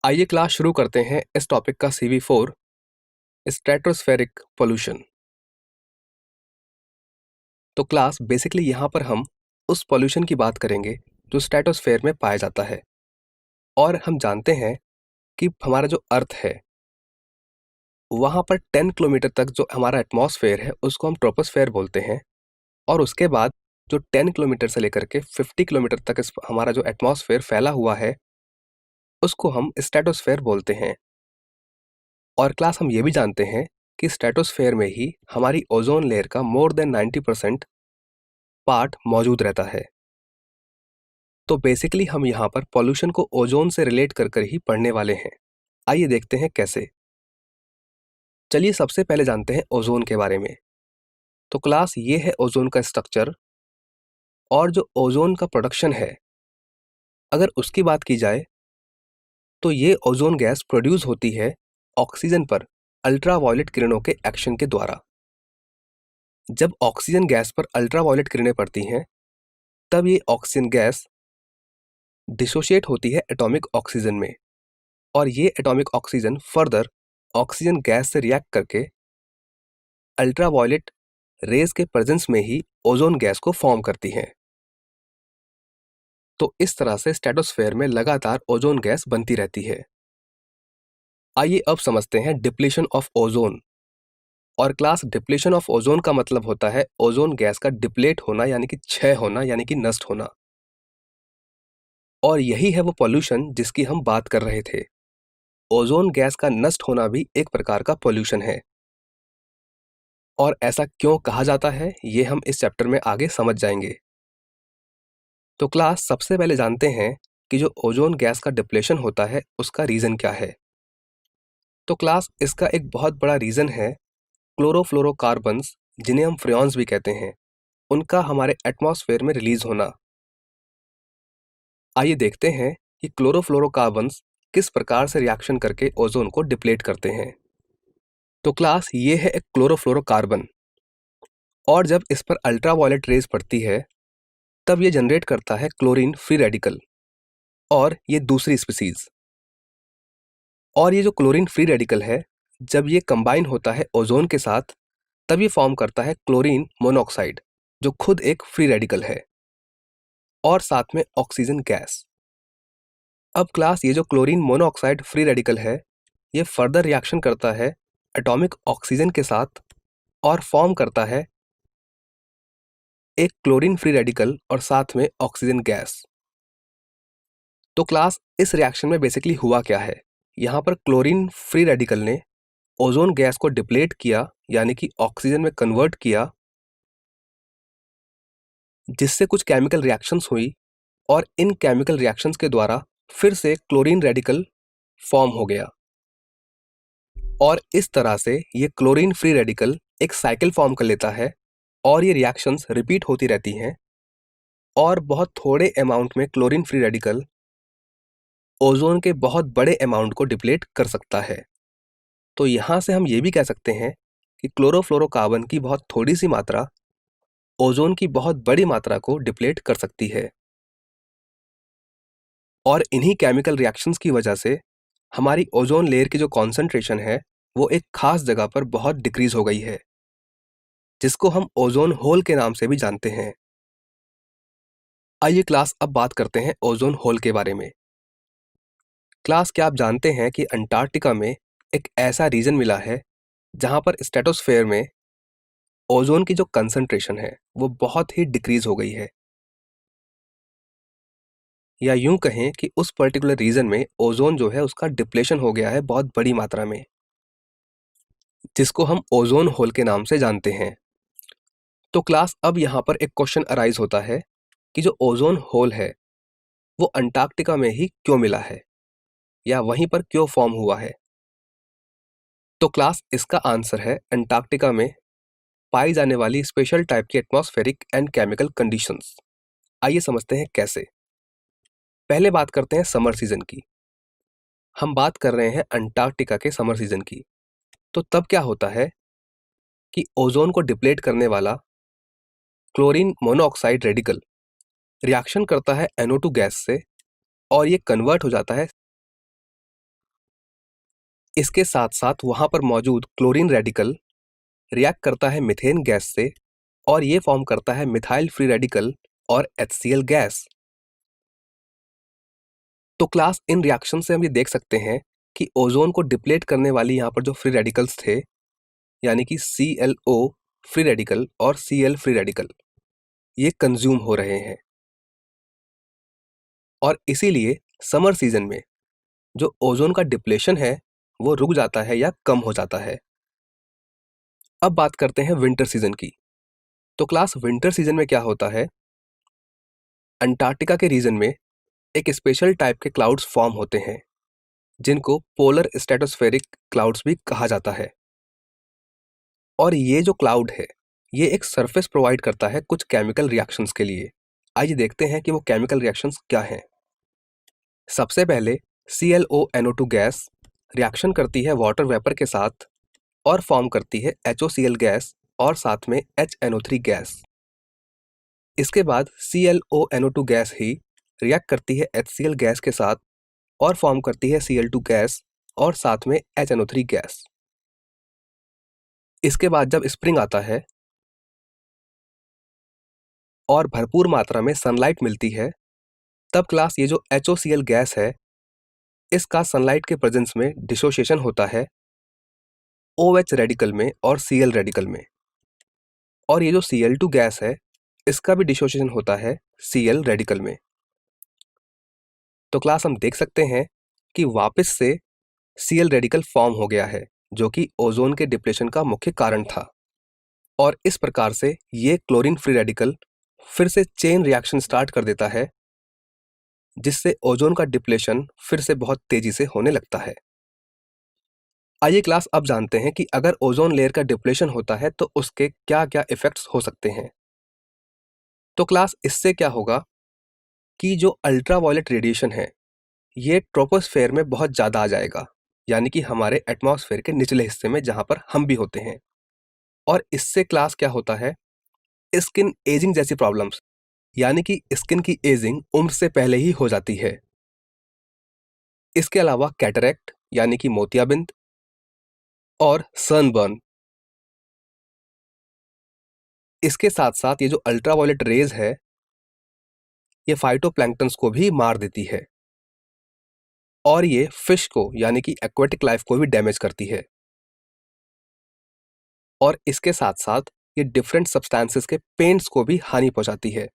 आइए क्लास शुरू करते हैं इस टॉपिक का CV4 स्ट्रेटोस्फेरिक पोल्यूशन। तो क्लास बेसिकली यहाँ पर हम उस पोल्यूशन की बात करेंगे जो स्ट्रेटोस्फेयर में पाया जाता है। और हम जानते हैं कि हमारा जो अर्थ है वहाँ पर 10 किलोमीटर तक जो हमारा एटमॉस्फेयर है उसको हम ट्रोपोस्फेयर बोलते हैं। और उसके बाद जो 10 किलोमीटर से लेकर के 50 किलोमीटर तक हमारा जो एटमॉस्फेयर फैला हुआ है उसको हम स्ट्रेटोस्फेयर बोलते हैं। और क्लास हम ये भी जानते हैं कि स्ट्रेटोस्फेयर में ही हमारी ओजोन लेयर का मोर देन 90% पार्ट मौजूद रहता है। तो बेसिकली हम यहाँ पर पॉल्यूशन को ओजोन से रिलेट कर कर ही पढ़ने वाले हैं। आइए देखते हैं कैसे। चलिए सबसे पहले जानते हैं ओजोन के बारे में। तो क्लास ये है ओजोन का स्ट्रक्चर। और जो ओजोन का प्रोडक्शन है अगर उसकी बात की जाए तो ये ओजोन गैस प्रोड्यूस होती है ऑक्सीजन पर अल्ट्रावायलेट किरणों के एक्शन के द्वारा। जब ऑक्सीजन गैस पर अल्ट्रावायलेट किरणें पड़ती हैं तब ये ऑक्सीजन गैस डिसोशिएट होती है एटॉमिक ऑक्सीजन में। और ये atomic oxygen further oxygen gas से रिएक्ट करके अल्ट्रावायलेट रेज के प्रेजेंस में ही ओजोन गैस को फॉर्म करती हैं। तो इस तरह से स्ट्रेटोस्फेयर में लगातार ओजोन गैस बनती रहती है। आइए अब समझते हैं डिप्लीशन ऑफ ओजोन। और क्लास डिप्लीशन ऑफ ओजोन का मतलब होता है ओजोन गैस का डिप्लेट होना यानी कि क्षय होना यानी कि नष्ट होना। और यही है वो पॉल्यूशन जिसकी हम बात कर रहे थे। ओजोन गैस का नष्ट होना भी एक प्रकार का पॉल्यूशन है। और ऐसा क्यों कहा जाता है ये हम इस चैप्टर में आगे समझ जाएंगे। तो क्लास सबसे पहले जानते हैं कि जो ओजोन गैस का डिप्लेशन होता है उसका रीजन क्या है। तो क्लास इसका एक बहुत बड़ा रीजन है क्लोरोफ्लोरोकार्बन्स, जिन्हें हम फ्रेयॉन्स भी कहते हैं, उनका हमारे एटमॉस्फेयर में रिलीज होना। आइए देखते हैं कि क्लोरोफ्लोरोकार्बन्स किस प्रकार से रिएक्शन करके ओजोन को डिप्लेट करते हैं। तो क्लास ये है एक क्लोरोफ्लोरोकार्बन। और जब इस पर अल्ट्रावायलेट रेज पड़ती है तब ये जनरेट करता है क्लोरीन फ्री रेडिकल। और ये दूसरी स्पीसीज। और ये जो क्लोरीन फ्री रेडिकल है जब ये कंबाइन होता है ओजोन के साथ तब ये फॉर्म करता है क्लोरीन मोनोऑक्साइड जो खुद एक फ्री रेडिकल है और साथ में ऑक्सीजन गैस। अब क्लास ये जो क्लोरीन मोनोऑक्साइड फ्री रेडिकल है ये फर्दर रिएक्शन करता है एटॉमिक ऑक्सीजन के साथ और फॉर्म करता है एक क्लोरीन फ्री रेडिकल और साथ में ऑक्सीजन गैस। तो क्लास इस रिएक्शन में बेसिकली हुआ क्या है, यहाँ पर क्लोरीन फ्री रेडिकल ने ओजोन गैस को डिप्लेट किया यानी कि ऑक्सीजन में कन्वर्ट किया, जिससे कुछ केमिकल रिएक्शंस हुई और इन केमिकल रिएक्शंस के द्वारा फिर से क्लोरीन रेडिकल फॉर्म हो गया। और इस तरह से ये क्लोरीन फ्री रेडिकल एक साइकिल फॉर्म कर लेता है और ये रिएक्शंस रिपीट होती रहती हैं और बहुत थोड़े अमाउंट में क्लोरीन फ्री रेडिकल ओजोन के बहुत बड़े अमाउंट को डिप्लेट कर सकता है। तो यहाँ से हम ये भी कह सकते हैं कि क्लोरोफ्लोरोकार्बन की बहुत थोड़ी सी मात्रा ओजोन की बहुत बड़ी मात्रा को डिप्लेट कर सकती है। और इन्हीं केमिकल रिएक्शंस की वजह से हमारी ओजोन लेयर की जो कॉन्सेंट्रेशन है वो एक खास जगह पर बहुत डिक्रीज हो गई है, जिसको हम ओजोन होल के नाम से भी जानते हैं। आइए क्लास अब बात करते हैं ओजोन होल के बारे में। क्लास क्या आप जानते हैं कि अंटार्कटिका में एक ऐसा रीजन मिला है जहां पर स्ट्रेटोस्फेयर में ओजोन की जो कंसंट्रेशन है वो बहुत ही डिक्रीज हो गई है। या यूं कहें कि उस पर्टिकुलर रीजन में ओजोन जो है उसका डिप्लेशन हो गया है बहुत बड़ी मात्रा में, जिसको हम ओजोन होल के नाम से जानते हैं। तो क्लास अब यहाँ पर एक क्वेश्चन अराइज होता है कि जो ओजोन होल है वो अंटार्कटिका में ही क्यों मिला है या वहीं पर क्यों फॉर्म हुआ है। तो क्लास इसका आंसर है अंटार्कटिका में पाई जाने वाली स्पेशल टाइप की एटमॉस्फेरिक एंड केमिकल कंडीशंस। आइए समझते हैं कैसे। पहले बात करते हैं समर सीजन की। हम बात कर रहे हैं अंटार्कटिका के समर सीजन की। तो तब क्या होता है कि ओजोन को डिप्लेट करने वाला क्लोरीन मोनोऑक्साइड रेडिकल रिएक्शन करता है NO2 गैस से और ये कन्वर्ट हो जाता है इसके साथ साथ वहां पर मौजूद क्लोरीन रेडिकल रिएक्ट करता है मीथेन गैस से और ये फॉर्म करता है मिथाइल फ्री रेडिकल और HCl गैस। तो क्लास इन रिएक्शन से हम ये देख सकते हैं कि ओजोन को डिप्लेट करने वाली यहाँ पर जो फ्री रेडिकल्स थे, यानी कि ClO फ्री रेडिकल और Cl फ्री रेडिकल, ये कंज्यूम हो रहे हैं और इसीलिए समर सीजन में जो ओजोन का डिप्लेशन है वो रुक जाता है या कम हो जाता है। अब बात करते हैं विंटर सीजन की। तो क्लास विंटर सीजन में क्या होता है, अंटार्कटिका के रीजन में एक स्पेशल टाइप के क्लाउड्स फॉर्म होते हैं जिनको पोलर स्ट्रेटोस्फेरिक क्लाउड्स भी कहा जाता है। और ये जो क्लाउड है ये एक सरफेस प्रोवाइड करता है कुछ केमिकल रिएक्शंस के लिए। आइए देखते हैं कि वो केमिकल रिएक्शंस क्या हैं। सबसे पहले ClONO2 गैस रिएक्शन करती है वाटर वेपर के साथ और फॉर्म करती है HOCl गैस और साथ में HNO3 गैस। इसके बाद ClONO2 गैस ही रिएक्ट करती है HCl गैस के साथ और फॉर्म करती है Cl2 गैस और साथ में HNO3 गैस। इसके बाद जब स्प्रिंग आता है और भरपूर मात्रा में सनलाइट मिलती है, तब क्लास ये जो HOCl गैस है इसका सनलाइट के प्रेजेंस में डिसोसिएशन होता है OH रेडिकल में और Cl रेडिकल में। और ये जो Cl2 गैस है इसका भी डिसोसिएशन होता है Cl रेडिकल में। तो क्लास हम देख सकते हैं कि वापस से Cl रेडिकल फॉर्म हो गया है जो कि ओजोन के डिप्लेशन का मुख्य कारण था। और इस प्रकार से ये क्लोरीन फ्री रेडिकल फिर से चेन रिएक्शन स्टार्ट कर देता है जिससे ओजोन का डिप्लेशन फिर से बहुत तेजी से होने लगता है। आइए क्लास अब जानते हैं कि अगर ओजोन लेयर का डिप्लेशन होता है तो उसके क्या क्या इफेक्ट्स हो सकते हैं। तो क्लास इससे क्या होगा कि जो अल्ट्रावायलेट रेडिएशन है ये ट्रोपोस्फेयर में बहुत ज़्यादा आ जाएगा, यानी कि हमारे एटमॉस्फेयर के निचले हिस्से में जहाँ पर हम भी होते हैं। और इससे क्लास क्या होता है, स्किन एजिंग जैसी प्रॉब्लम्स, यानी कि स्किन की एजिंग उम्र से पहले ही हो जाती है। इसके अलावा कैटरेक्ट यानी कि मोतियाबिंद और सनबर्न। इसके साथ साथ ये जो अल्ट्रावायलेट रेज है ये फाइटोप्लैंक्टन्स को भी मार देती है और ये फिश को यानी कि एक्वेटिक लाइफ को भी डैमेज करती है। और इसके साथ साथ ये डिफरेंट सब्सटेंसेस के पेंट्स को भी हानि पहुंचाती है।